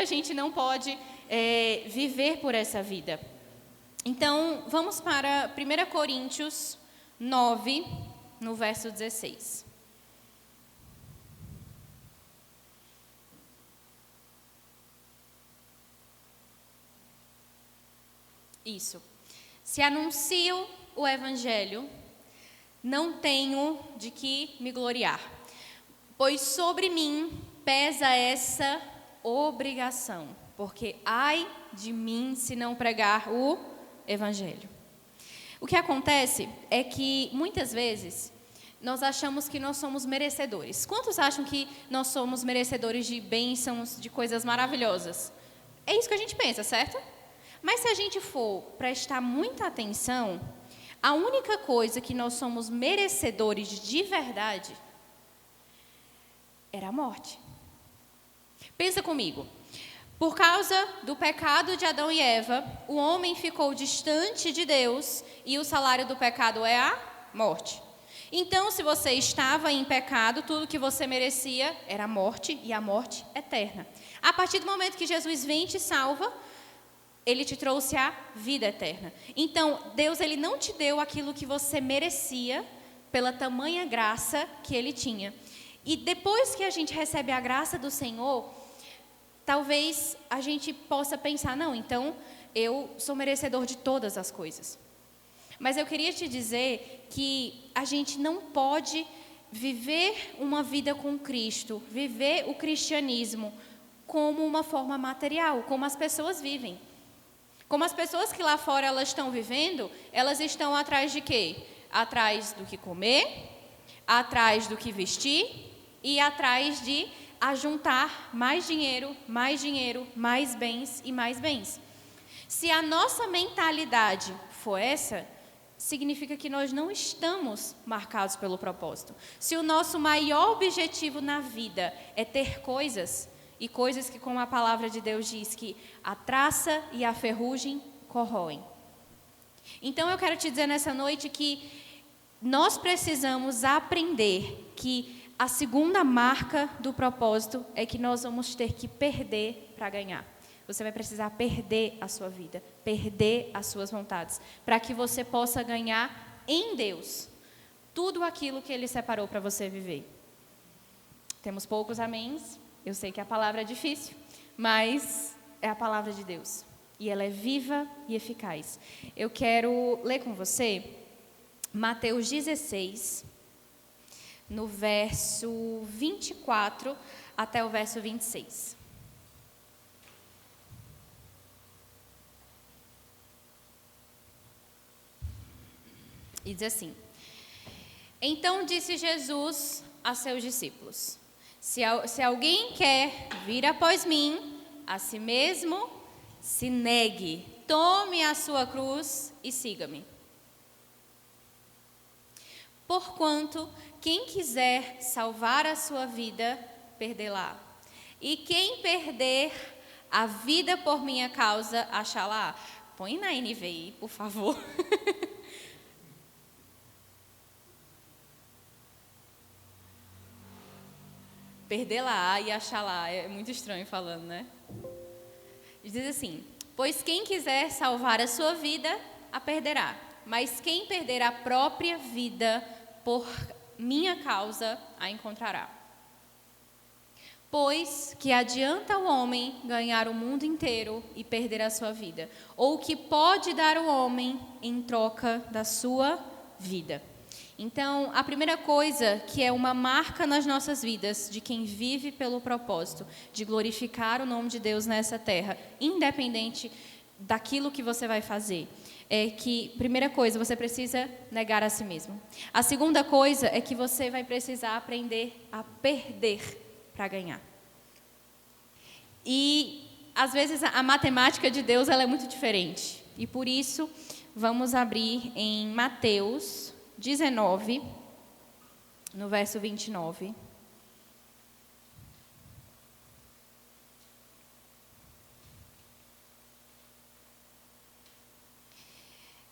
a gente não pode viver por essa vida. Então, vamos para 1 Coríntios 9, no verso 16. Isso. Se anuncio o Evangelho, não tenho de que me gloriar, pois sobre mim pesa essa obrigação, porque ai de mim se não pregar o Evangelho. O que acontece é que, muitas vezes, nós achamos que nós somos merecedores. Quantos acham que nós somos merecedores de bênçãos, de coisas maravilhosas? É isso que a gente pensa, certo? Mas se a gente for prestar muita atenção, a única coisa que nós somos merecedores de verdade era a morte. Pensa comigo. Por causa do pecado de Adão e Eva, o homem ficou distante de Deus e o salário do pecado é a morte. Então, se você estava em pecado, tudo que você merecia era a morte e a morte eterna. A partir do momento que Jesus vem e te salva, Ele te trouxe a vida eterna. Então, Deus ele não te deu aquilo que você merecia pela tamanha graça que Ele tinha. E depois que a gente recebe a graça do Senhor, talvez a gente possa pensar, não, então eu sou merecedor de todas as coisas. Mas eu queria te dizer que a gente não pode viver uma vida com Cristo, viver o cristianismo como uma forma material, como as pessoas vivem. Como as pessoas que lá fora elas estão vivendo, elas estão atrás de quê? Atrás do que comer, atrás do que vestir e atrás de ajuntar mais dinheiro, mais bens e mais bens. Se a nossa mentalidade for essa, significa que nós não estamos marcados pelo propósito. Se o nosso maior objetivo na vida é ter coisas, e coisas que, como a palavra de Deus diz, que a traça e a ferrugem corroem. Então eu quero te dizer nessa noite que nós precisamos aprender que a segunda marca do propósito é que nós vamos ter que perder para ganhar. Você vai precisar perder a sua vida, perder as suas vontades, para que você possa ganhar em Deus tudo aquilo que Ele separou para você viver. Temos poucos améns. Eu sei que a palavra é difícil, mas é a palavra de Deus. E ela é viva e eficaz. Eu quero ler com você Mateus 16, no verso 24 até o verso 26. E diz assim: Então disse Jesus a seus discípulos: Se alguém quer vir após mim, a si mesmo se negue, tome a sua cruz e siga-me. Porquanto, quem quiser salvar a sua vida, perdê-la. E quem perder a vida por minha causa, achá-la. Põe na NVI, por favor. Perdê-la e achá-la. É muito estranho falando, né? Diz assim: Pois quem quiser salvar a sua vida, a perderá. Mas quem perder a própria vida por minha causa, a encontrará. Pois que adianta o homem ganhar o mundo inteiro e perder a sua vida? Ou o que pode dar o homem em troca da sua vida? Então, a primeira coisa que é uma marca nas nossas vidas de quem vive pelo propósito de glorificar o nome de Deus nessa terra, independente daquilo que você vai fazer, é que, primeira coisa, você precisa negar a si mesmo. A segunda coisa é que você vai precisar aprender a perder para ganhar. E, às vezes, a matemática de Deus ela é muito diferente. E, por isso, vamos abrir em Mateus 19, no verso 29.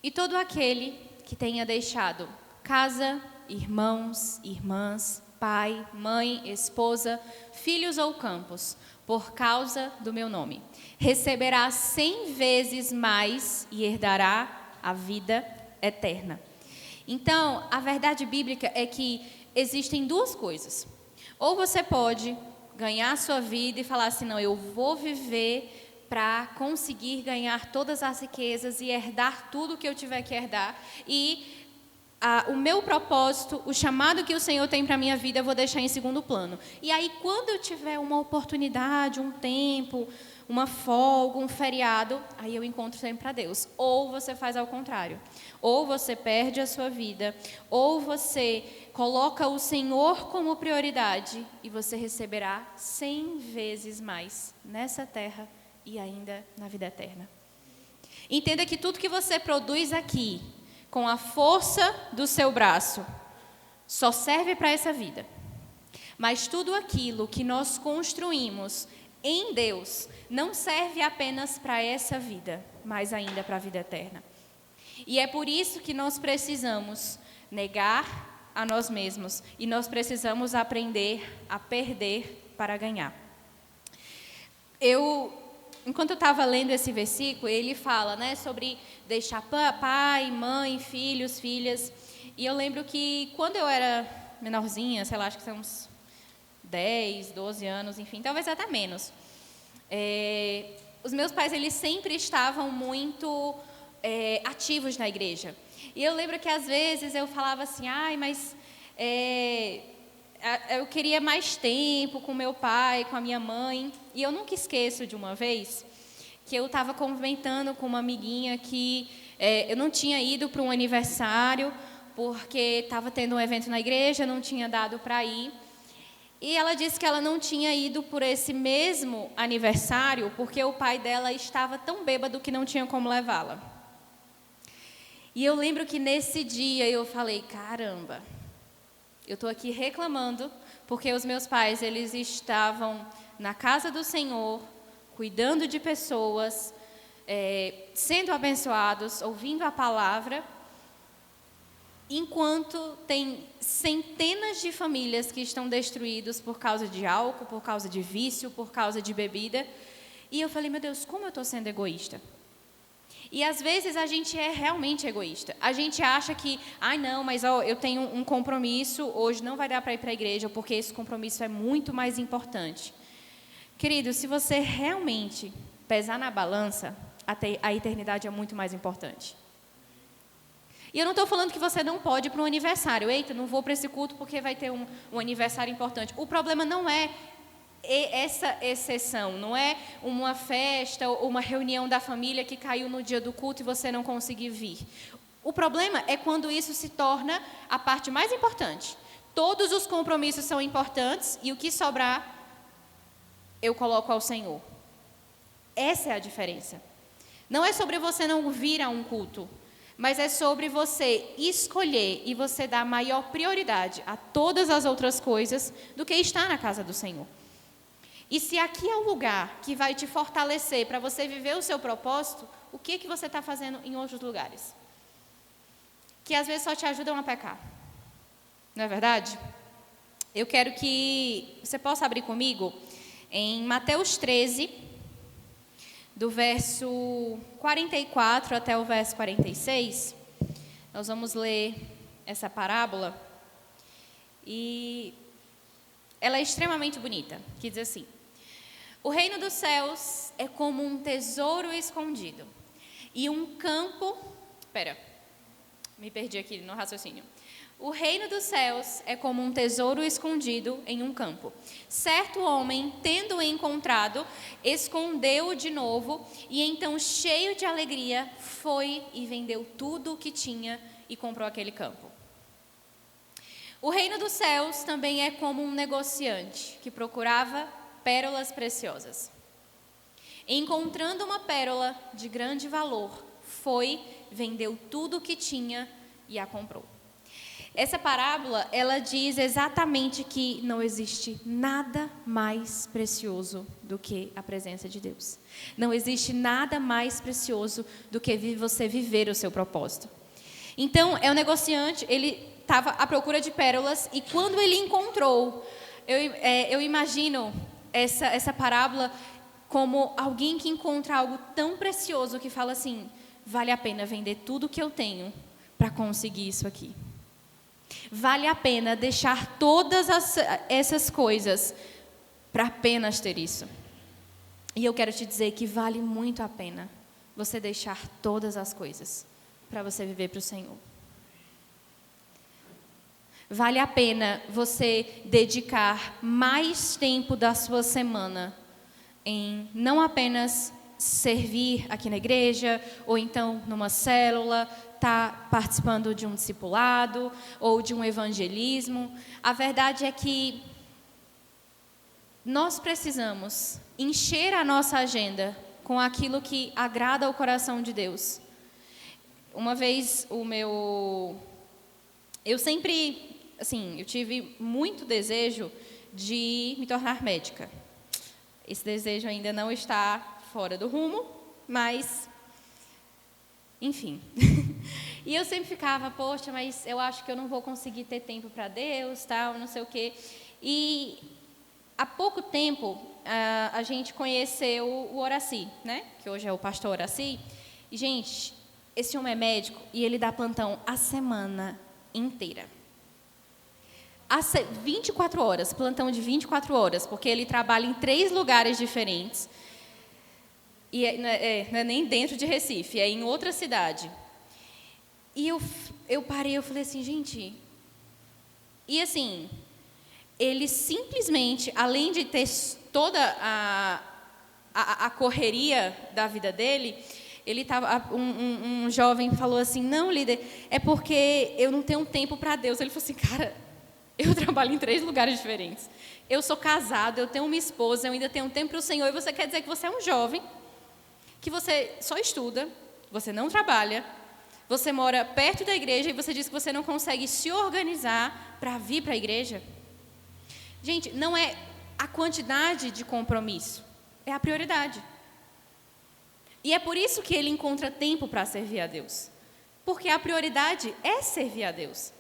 E todo aquele que tenha deixado casa, irmãos, irmãs, pai, mãe, esposa, filhos ou campos, por causa do meu nome. Receberá 100 vezes mais e herdará a vida eterna. Então, a verdade bíblica é que existem duas coisas. Ou você pode ganhar a sua vida e falar assim, não, eu vou viver para conseguir ganhar todas as riquezas e herdar tudo que eu tiver que herdar. E o meu propósito, o chamado que o Senhor tem para a minha vida, eu vou deixar em segundo plano. E aí, quando eu tiver uma oportunidade, um tempo, uma folga, um feriado, aí eu encontro tempo para Deus. Ou você faz ao contrário. Ou você perde a sua vida, ou você coloca o Senhor como prioridade e você receberá 100 vezes mais nessa terra e ainda na vida eterna. Entenda que tudo que você produz aqui, com a força do seu braço, só serve para essa vida. Mas tudo aquilo que nós construímos em Deus não serve apenas para essa vida, mas ainda para a vida eterna. E é por isso que nós precisamos negar a nós mesmos e nós precisamos aprender a perder para ganhar. Enquanto eu estava lendo esse versículo, ele fala, né, sobre deixar pai, mãe, filhos, filhas. E eu lembro que quando eu era menorzinha, sei lá, acho que são uns 10, 12 anos, enfim, talvez até menos. Os meus pais, eles sempre estavam muito ativos na igreja. E eu lembro que às vezes eu falava assim, mas eu queria mais tempo com meu pai, com a minha mãe. E eu nunca esqueço de uma vez que eu estava comentando com uma amiguinha que eu não tinha ido para um aniversário porque estava tendo um evento na igreja, não tinha dado para ir. E ela disse que ela não tinha ido por esse mesmo aniversário porque o pai dela estava tão bêbado que não tinha como levá-la. E eu lembro que nesse dia eu falei, caramba, eu estou aqui reclamando porque os meus pais, eles estavam na casa do Senhor, cuidando de pessoas, sendo abençoados, ouvindo a palavra, enquanto tem centenas de famílias que estão destruídas por causa de álcool, por causa de vício, por causa de bebida. E eu falei, meu Deus, como eu estou sendo egoísta? E às vezes a gente é realmente egoísta. A gente acha que, não, mas eu tenho um compromisso, hoje não vai dar para ir para a igreja, porque esse compromisso é muito mais importante. Querido, se você realmente pesar na balança, a eternidade é muito mais importante. E eu não estou falando que você não pode ir para um aniversário. Eita, não vou para esse culto porque vai ter um aniversário importante. O problema não é essa exceção, não é uma festa ou uma reunião da família que caiu no dia do culto e você não conseguiu vir. O problema é quando isso se torna a parte mais importante. Todos os compromissos são importantes e o que sobrar, eu coloco ao Senhor. Essa é a diferença. Não é sobre você não vir a um culto, mas é sobre você escolher e você dar maior prioridade a todas as outras coisas do que estar na casa do Senhor. E se aqui é o lugar que vai te fortalecer para você viver o seu propósito, o que você está fazendo em outros lugares? Que às vezes só te ajudam a pecar. Não é verdade? Eu quero que você possa abrir comigo em Mateus 13, do verso 44 até o verso 46. Nós vamos ler essa parábola e ela é extremamente bonita, que diz assim: o reino dos céus é como um tesouro escondido e um campo... me perdi aqui no raciocínio. O reino dos céus é como um tesouro escondido em um campo. Certo homem, tendo-o encontrado, escondeu-o de novo e então, cheio de alegria, foi e vendeu tudo o que tinha e comprou aquele campo. O reino dos céus também é como um negociante que procurava pérolas preciosas. Encontrando uma pérola de grande valor, foi, vendeu tudo o que tinha e a comprou. Essa parábola, ela diz exatamente que não existe nada mais precioso do que a presença de Deus. Não existe nada mais precioso do que você viver o seu propósito. Então, é um negociante, ele estava à procura de pérolas e quando ele encontrou, eu imagino essa parábola como alguém que encontra algo tão precioso que fala assim: vale a pena vender tudo que eu tenho para conseguir isso aqui. Vale a pena deixar todas essas coisas para apenas ter isso. E eu quero te dizer que vale muito a pena você deixar todas as coisas para você viver para o Senhor. Vale a pena você dedicar mais tempo da sua semana em não apenas servir aqui na igreja, ou então numa célula, estar participando de um discipulado, ou de um evangelismo. A verdade é que nós precisamos encher a nossa agenda com aquilo que agrada ao coração de Deus. Uma vez eu sempre, assim, eu tive muito desejo de me tornar médica. Esse desejo ainda não está fora do rumo, mas, enfim. E eu sempre ficava, poxa, mas eu acho que eu não vou conseguir ter tempo para Deus, tal, não sei o quê. E há pouco tempo, a gente conheceu o Horaci, né? Que hoje é o pastor Horaci. E, gente, esse homem é médico e ele dá plantão a semana inteira. 24 horas, plantão de 24 horas, porque ele trabalha em 3 lugares diferentes. E não é nem dentro de Recife, é em outra cidade. E eu parei, eu falei assim, gente... E assim, ele simplesmente, além de ter toda a correria da vida dele, ele tava, um jovem falou assim, não, líder, é porque eu não tenho tempo para Deus. Ele falou assim, cara, eu trabalho em 3 lugares diferentes. Eu sou casado, eu tenho uma esposa, eu ainda tenho tempo para o Senhor. E você quer dizer que você é um jovem, que você só estuda, você não trabalha, você mora perto da igreja e você diz que você não consegue se organizar para vir para a igreja? Gente, não é a quantidade de compromisso, é a prioridade. E é por isso que ele encontra tempo para servir a Deus. Porque a prioridade é servir a Deus.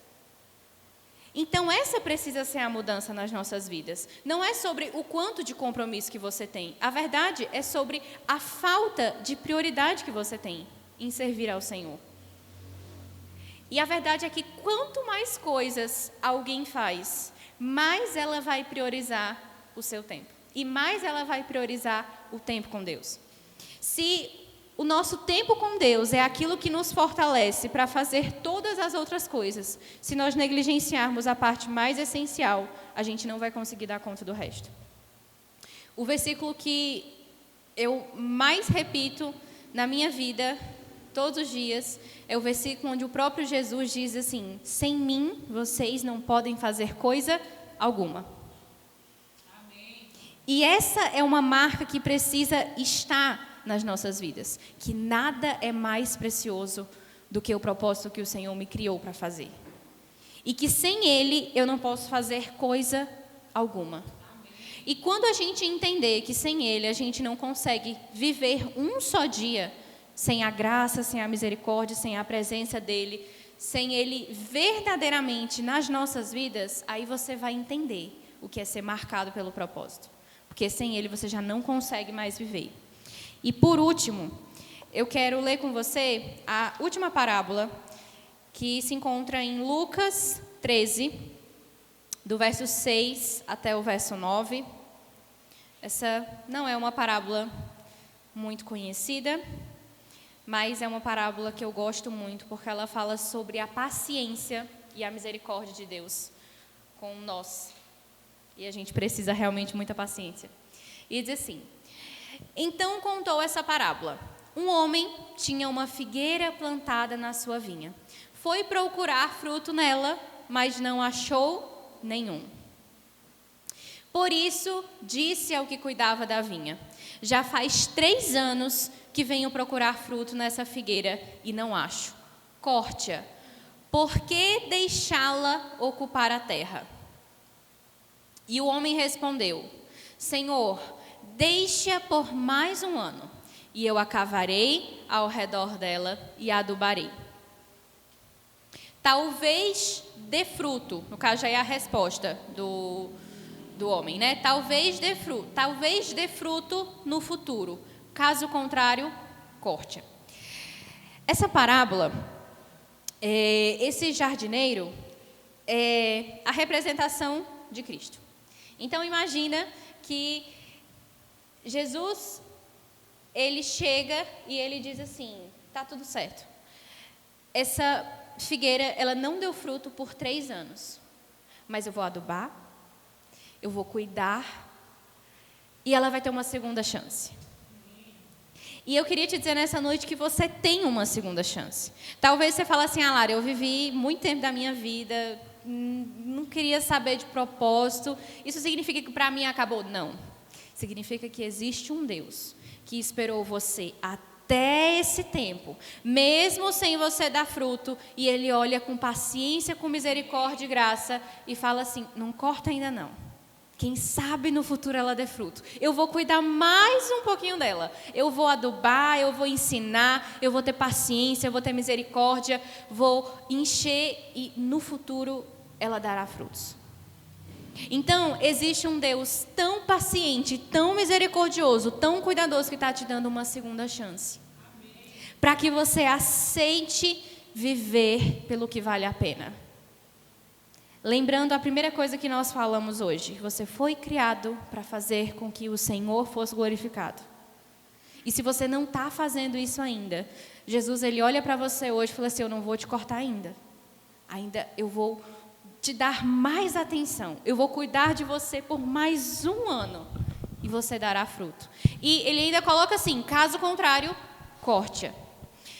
Então, essa precisa ser a mudança nas nossas vidas. Não é sobre o quanto de compromisso que você tem. A verdade é sobre a falta de prioridade que você tem em servir ao Senhor. E a verdade é que quanto mais coisas alguém faz, mais ela vai priorizar o seu tempo. E mais ela vai priorizar o tempo com Deus. Se o nosso tempo com Deus é aquilo que nos fortalece para fazer todas as outras coisas, se nós negligenciarmos a parte mais essencial, a gente não vai conseguir dar conta do resto. O versículo que eu mais repito na minha vida, todos os dias, é o versículo onde o próprio Jesus diz assim: sem mim vocês não podem fazer coisa alguma. Amém. E essa é uma marca que precisa estar nas nossas vidas, que nada é mais precioso do que o propósito que o Senhor me criou para fazer. E que sem Ele eu não posso fazer coisa alguma. Amém. E quando a gente entender que sem Ele a gente não consegue viver um só dia, sem a graça, sem a misericórdia, sem a presença dEle, sem Ele verdadeiramente nas nossas vidas, aí você vai entender o que é ser marcado pelo propósito. Porque sem Ele você já não consegue mais viver. E por último, eu quero ler com você a última parábola, que se encontra em Lucas 13, do verso 6 até o verso 9. Essa não é uma parábola muito conhecida, mas é uma parábola que eu gosto muito, porque ela fala sobre a paciência e a misericórdia de Deus com nós. E a gente precisa realmente muita paciência. E diz assim: então contou essa parábola. Um homem tinha uma figueira plantada na sua vinha. Foi procurar fruto nela, mas não achou nenhum. Por isso, disse ao que cuidava da vinha: já faz 3 anos que venho procurar fruto nessa figueira e não acho. Corte-a. Por que deixá-la ocupar a terra? E o homem respondeu: Senhor, deixe-a por mais 1 ano, e eu a cavarei ao redor dela e a adubarei. Talvez dê fruto, no caso já é a resposta do homem, né? Talvez dê fruto no futuro. Caso contrário, corte. Essa parábola, esse jardineiro é a representação de Cristo. Então imagina que Jesus, ele chega e ele diz assim: tá tudo certo. Essa figueira, ela não deu fruto por 3 anos, mas eu vou adubar, eu vou cuidar e ela vai ter uma segunda chance. E eu queria te dizer nessa noite que você tem uma segunda chance. Talvez você fale assim: Lara, eu vivi muito tempo da minha vida, não queria saber de propósito. Isso significa que para mim acabou? Não. Significa que existe um Deus que esperou você até esse tempo, mesmo sem você dar fruto, e Ele olha com paciência, com misericórdia e graça e fala assim: não corta ainda não. Quem sabe no futuro ela dê fruto. Eu vou cuidar mais um pouquinho dela. Eu vou adubar, eu vou ensinar, eu vou ter paciência, eu vou ter misericórdia, vou encher e no futuro ela dará frutos. Então, existe um Deus tão paciente, tão misericordioso, tão cuidadoso que está te dando uma segunda chance. Para que você aceite viver pelo que vale a pena. Lembrando a primeira coisa que nós falamos hoje: você foi criado para fazer com que o Senhor fosse glorificado. E se você não está fazendo isso ainda, Jesus, Ele olha para você hoje e fala assim: eu não vou te cortar ainda. Ainda eu vou te dar mais atenção. Eu vou cuidar de você por mais 1 ano. E você dará fruto. E Ele ainda coloca assim: caso contrário, corte-a.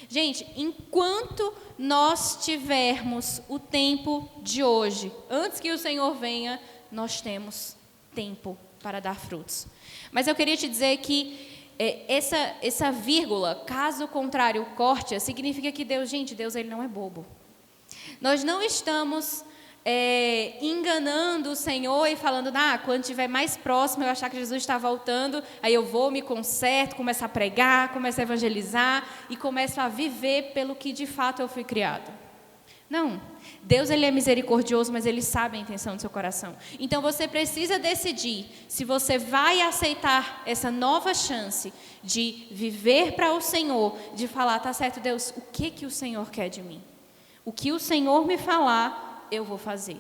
Gente, enquanto nós tivermos o tempo de hoje, antes que o Senhor venha, nós temos tempo para dar frutos. Mas eu queria te dizer que essa vírgula, caso contrário, corte, significa que Deus, Ele não é bobo. Nós não estamos enganando o Senhor e falando: quando estiver mais próximo, eu achar que Jesus está voltando, aí eu vou, me conserto, começo a pregar, começo a evangelizar e começo a viver pelo que de fato eu fui criado. Não, Deus, Ele é misericordioso, mas Ele sabe a intenção do seu coração. Então você precisa decidir se você vai aceitar essa nova chance de viver para o Senhor, de falar: tá certo, Deus, o que o Senhor quer de mim? O que o Senhor me falar, eu vou fazer.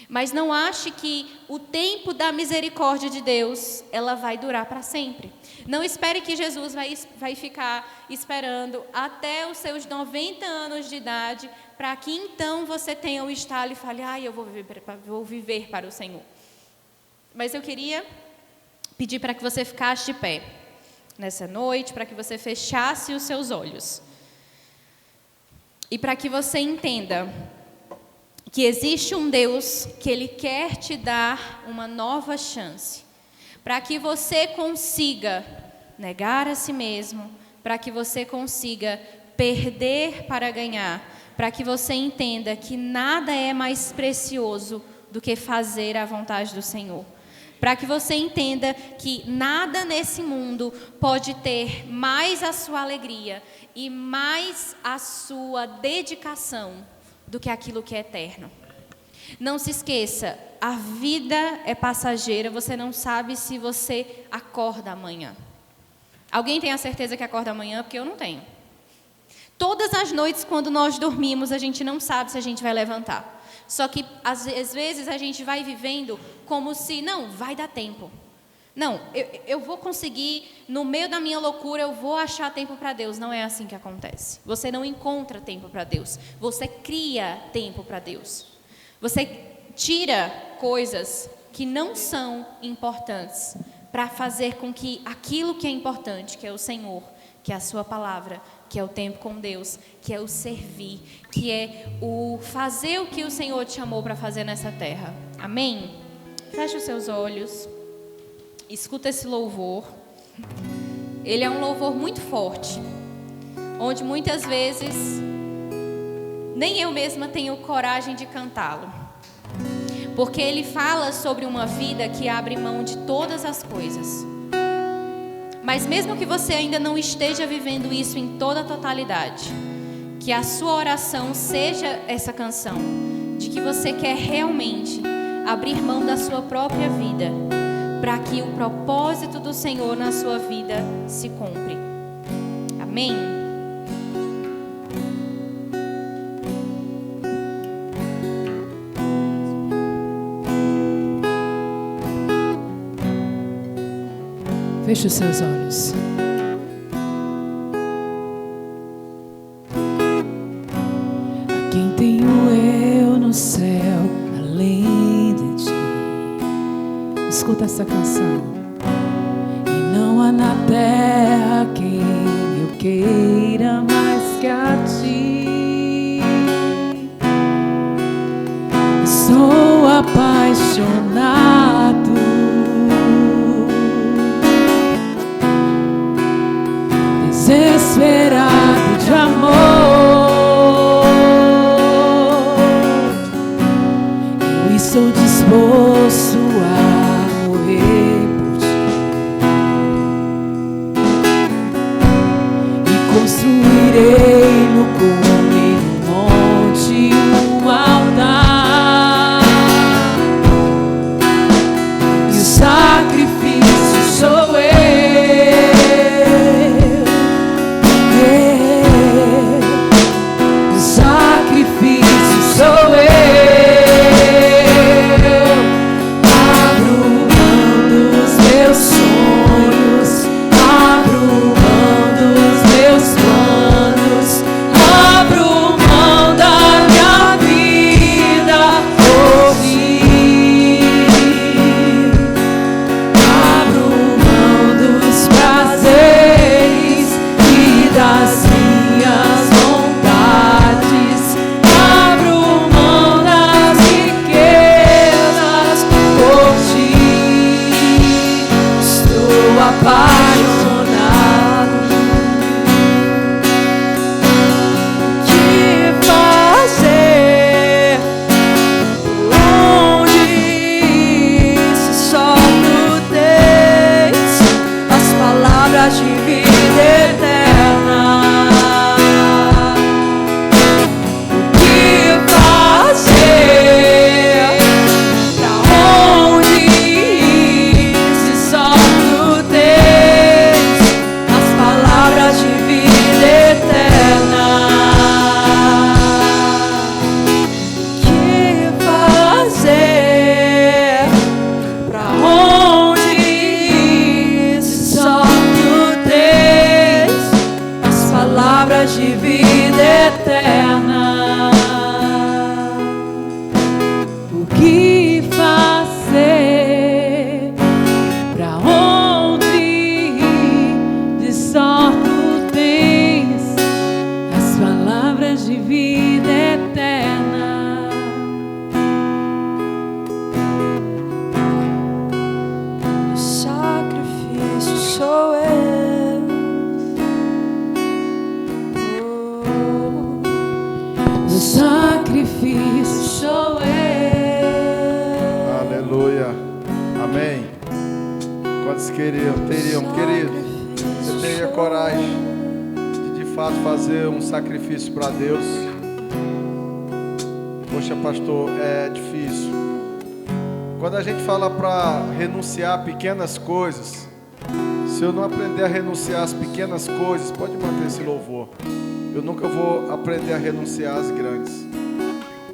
Mas não ache que o tempo da misericórdia de Deus, ela vai durar para sempre. Não espere que Jesus vai ficar esperando até os seus 90 anos de idade, para que então você tenha o estalo e fale: eu vou viver para o Senhor. Mas eu queria pedir para que você ficasse de pé nessa noite, para que você fechasse os seus olhos. E para que você entenda que existe um Deus que Ele quer te dar uma nova chance, para que você consiga negar a si mesmo, para que você consiga perder para ganhar, para que você entenda que nada é mais precioso do que fazer a vontade do Senhor, para que você entenda que nada nesse mundo pode ter mais a sua alegria e mais a sua dedicação do que aquilo que é eterno. Não se esqueça, a vida é passageira, você não sabe se você acorda amanhã. Alguém tem a certeza que acorda amanhã? Porque eu não tenho. Todas as noites, quando nós dormimos, a gente não sabe se a gente vai levantar. Só que, às vezes, a gente vai vivendo como se, não, vai dar tempo. Não, eu vou conseguir, no meio da minha loucura, eu vou achar tempo para Deus. Não é assim que acontece. Você não encontra tempo para Deus. Você cria tempo para Deus. Você tira coisas que não são importantes para fazer com que aquilo que é importante, que é o Senhor, que é a sua palavra, que é o tempo com Deus, que é o servir, que é o fazer o que o Senhor te chamou para fazer nessa terra. Amém? Feche os seus olhos. Escuta esse louvor. Ele é um louvor muito forte, onde muitas vezes nem eu mesma tenho coragem de cantá-lo, porque ele fala sobre uma vida que abre mão de todas as coisas. Mas mesmo que você ainda não esteja vivendo isso em toda a totalidade, que a sua oração seja essa canção, de que você quer realmente abrir mão da sua própria vida, para que o propósito do Senhor na sua vida se cumpra. Amém? Feche os seus olhos. A quem tenho eu no céu, além de ti. Escuta essa canção. E não há na terra quem eu queira mais que a ti. Sou apaixonado, desesperado de amor, eu estou disposto a morrer por ti e construirei no cume do monte um altar, e o sacrifício sou eu. Sou eu, abro mão dos meus sonhos, abro mão dos meus planos, abro mão da minha vida hoje, abro mão dos prazeres e das minhas vontades. Apaixonado, que fazer? Onde se só tu tens as palavras de vida eterna? O que fazer? Pra onde ir se só tu tens as palavras de vida eterna? Que fazer? Pra onde ir se só tu tens as palavras de vida eterna? O que fazer? Pra onde ir? De só tu tens as palavras de vida eterna. O sacrifício sou eu. O sacrifício sou eu. Aleluia. Amém. Quantos teriam, querido? Você teria coragem de fato fazer um sacrifício para Deus? Poxa, pastor, é difícil. Quando a gente fala para renunciar a pequenas coisas, se eu não aprender a renunciar às pequenas coisas, pode manter esse louvor, eu nunca vou aprender a renunciar às grandes.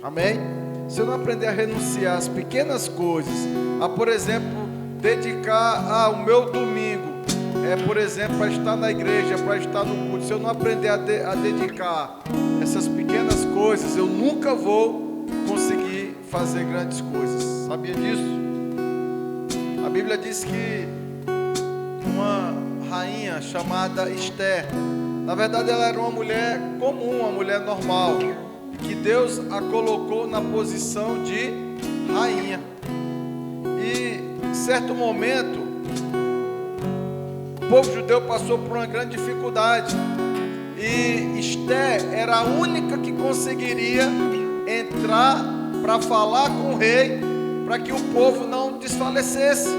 Amém? Se eu não aprender a renunciar às pequenas coisas, a, por exemplo, dedicar o meu domingo, por exemplo, para estar na igreja, para estar no culto, se eu não aprender a dedicar essas pequenas coisas, eu nunca vou conseguir fazer grandes coisas. Sabia disso? A Bíblia diz que uma rainha chamada Esther, na verdade ela era uma mulher comum, uma mulher normal, que Deus a colocou na posição de rainha. E em certo momento o povo judeu passou por uma grande dificuldade, e Esther era a única que conseguiria entrar para falar com o rei, para que o povo não desfalecesse.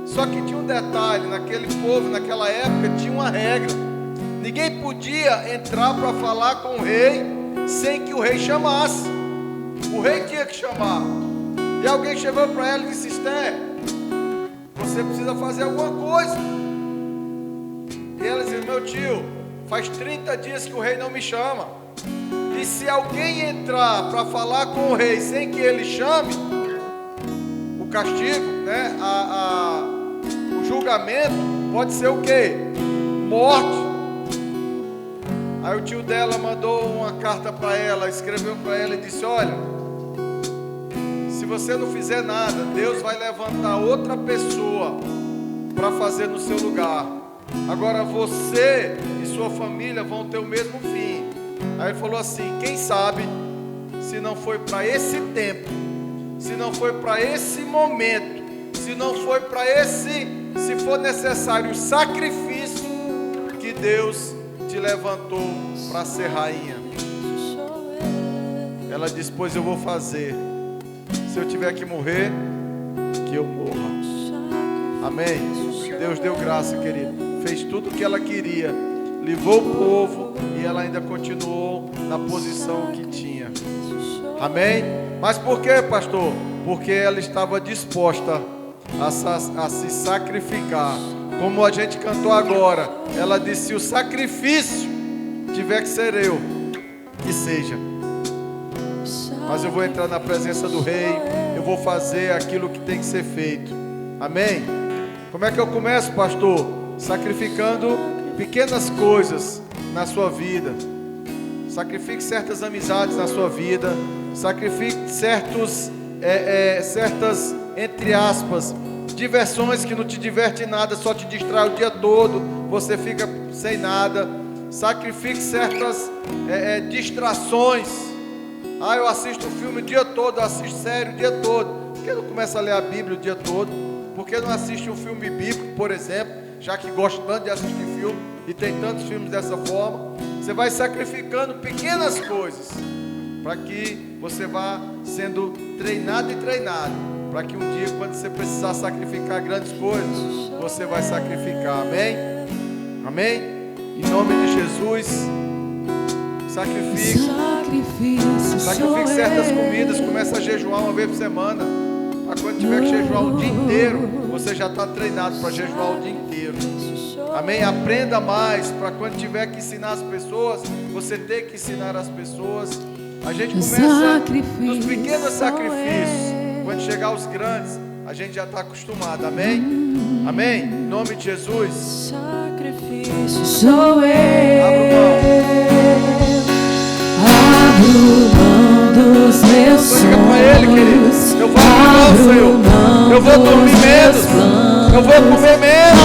Só que tinha um detalhe: naquele povo, naquela época, tinha uma regra: ninguém podia entrar para falar com o rei sem que o rei chamasse. O rei tinha que chamar. E alguém chegou para ela e disse: Esther, você precisa fazer alguma coisa. E ela disse: meu tio, faz 30 dias que o rei não me chama. E se alguém entrar para falar com o rei sem que ele chame, o castigo, né, o julgamento pode ser o quê? Morte. Aí o tio dela mandou uma carta para ela, escreveu para ela e disse: olha, se você não fizer nada, Deus vai levantar outra pessoa para fazer no seu lugar. Agora você e sua família vão ter o mesmo fim. Aí ele falou assim: quem sabe, se não foi para esse tempo, se não foi para esse momento, se não foi para esse, se for necessário o sacrifício, que Deus te levantou para ser rainha. Ela disse: pois eu vou fazer. Se eu tiver que morrer, que eu morra. Amém. Deus deu graça, querido. Fez tudo o que ela queria. Levou o povo e ela ainda continuou na posição que tinha. Amém. Mas por quê, pastor? Porque ela estava disposta a se sacrificar. Como a gente cantou agora, ela disse: se o sacrifício tiver que ser eu, que seja. Mas eu vou entrar na presença do rei, eu vou fazer aquilo que tem que ser feito. Amém? Como é que eu começo, pastor? Sacrificando pequenas coisas na sua vida. Sacrifique certas amizades na sua vida. Sacrifique certas, entre aspas, diversões que não te diverte nada, só te distrai o dia todo, você fica sem nada. Sacrifique certas distrações. Ah, eu assisto filme o dia todo, eu assisto série o dia todo. Por que não começa a ler a Bíblia o dia todo? Por que não assiste um filme bíblico, por exemplo, já que gosta tanto de assistir filme e tem tantos filmes dessa forma? Você vai sacrificando pequenas coisas para que você vá sendo treinado e treinado, para que um dia, quando você precisar sacrificar grandes coisas, você vai sacrificar. Amém? Amém? Em nome de Jesus. Sacrifique certas comidas. Começa a jejuar uma vez por semana. Para quando tiver que jejuar o dia inteiro, você já está treinado para jejuar o dia inteiro. Amém? Aprenda mais, para quando tiver que ensinar as pessoas, você ter que ensinar as pessoas. A gente começa nos pequenos sacrifícios. Quando chegar os grandes, a gente já está acostumado. Amém? Amém? Em nome de Jesus. Sacrifício sou eu. Abra mão dos meus sonhos. Para Ele, querido. Eu vou abrir mão, Senhor. Eu vou dormir menos. Eu vou comer menos.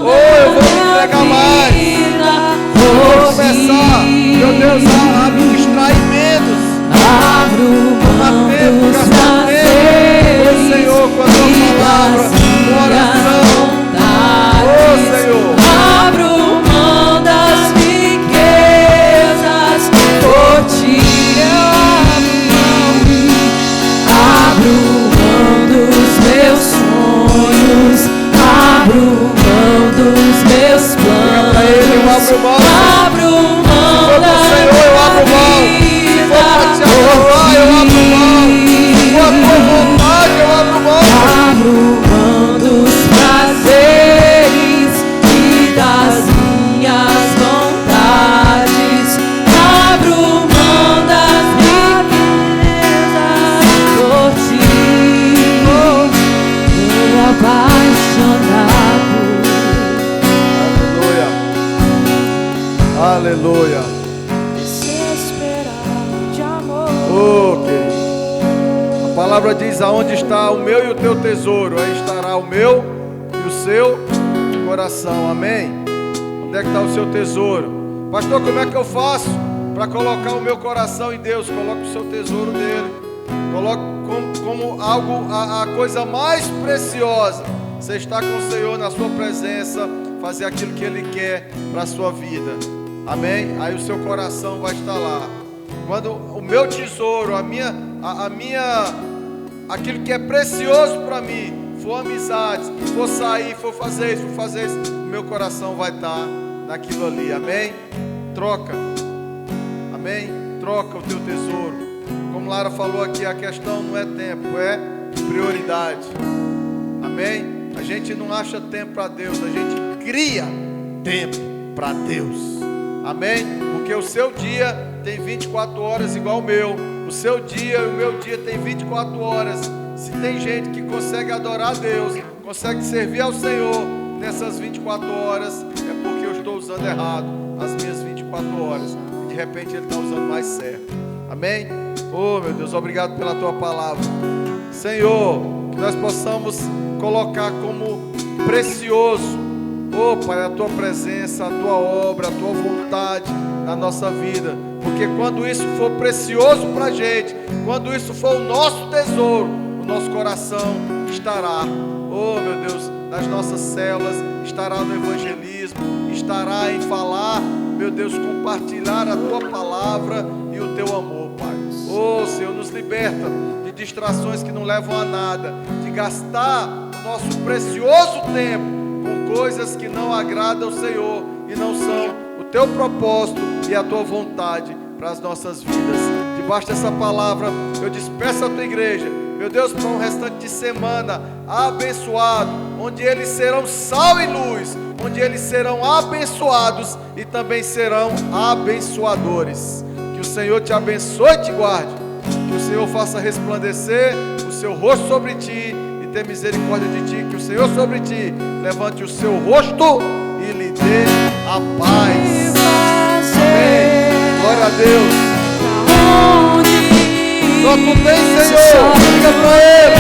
Eu vou me entregar mais. Eu vou começar, meu Deus, a me distrair menos. Tomar tempo, gastar tempo, Senhor, com a tua palavra, com oração. Senhor. Abro mão das riquezas por ti. Abro mão dos meus sonhos. Abro mão dos meus planos. Abro mão da vida. Abro mão dos prazeres e das minhas vontades. Abro mão das riquezas por ti. Tô apaixonado. Aleluia. Desesperado de amor. Oh, querido. A palavra diz: aonde está o meu e o teu tesouro, aí estará o meu e o seu coração. Amém? Onde é que está o seu tesouro? Pastor, como é que eu faço para colocar o meu coração em Deus? Coloque o seu tesouro nele. Coloque como algo, a coisa mais preciosa. Você está com o Senhor na sua presença, fazer aquilo que Ele quer para a sua vida. Amém? Aí o seu coração vai estar lá. Quando o meu tesouro, aquilo que é precioso para mim, for amizades, for sair, for fazer isso, o meu coração vai estar naquilo ali. Amém? Troca. Amém? Troca o teu tesouro. como Lara falou aqui, a questão não é tempo, é prioridade. Amém? A gente não acha tempo para Deus, a gente cria tempo para Deus. Amém? Porque o seu dia tem 24 horas igual o meu. O seu dia e o meu dia tem 24 horas. Se tem gente que consegue adorar a Deus, consegue servir ao Senhor nessas 24 horas, é porque eu estou usando errado as minhas 24 horas. De repente Ele está usando mais certo. Amém? Oh, meu Deus, obrigado pela Tua palavra. Senhor, que nós possamos colocar como precioso, oh Pai, a Tua presença, a Tua obra, a Tua vontade na nossa vida. Porque quando isso for precioso para a gente, quando isso for o nosso tesouro, o nosso coração estará, oh meu Deus, nas nossas células, estará no evangelismo, estará em falar, meu Deus, compartilhar a Tua palavra e o Teu amor, Pai. Oh Senhor, nos liberta de distrações que não levam a nada, de gastar o nosso precioso tempo com coisas que não agradam ao Senhor e não são o Teu propósito e a Tua vontade para as nossas vidas. Debaixo dessa palavra, eu despeço a Tua igreja, meu Deus, para um restante de semana abençoado, onde eles serão sal e luz, onde eles serão abençoados e também serão abençoadores. Que o Senhor te abençoe e te guarde, que o Senhor faça resplandecer o seu rosto sobre ti e ter misericórdia de ti, que o Senhor sobre ti levante o seu rosto e lhe dê a paz. Amém. Glória a Deus. Só Tu tens, Senhor. Diga para Ele.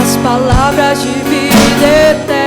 As palavras de vida eterna.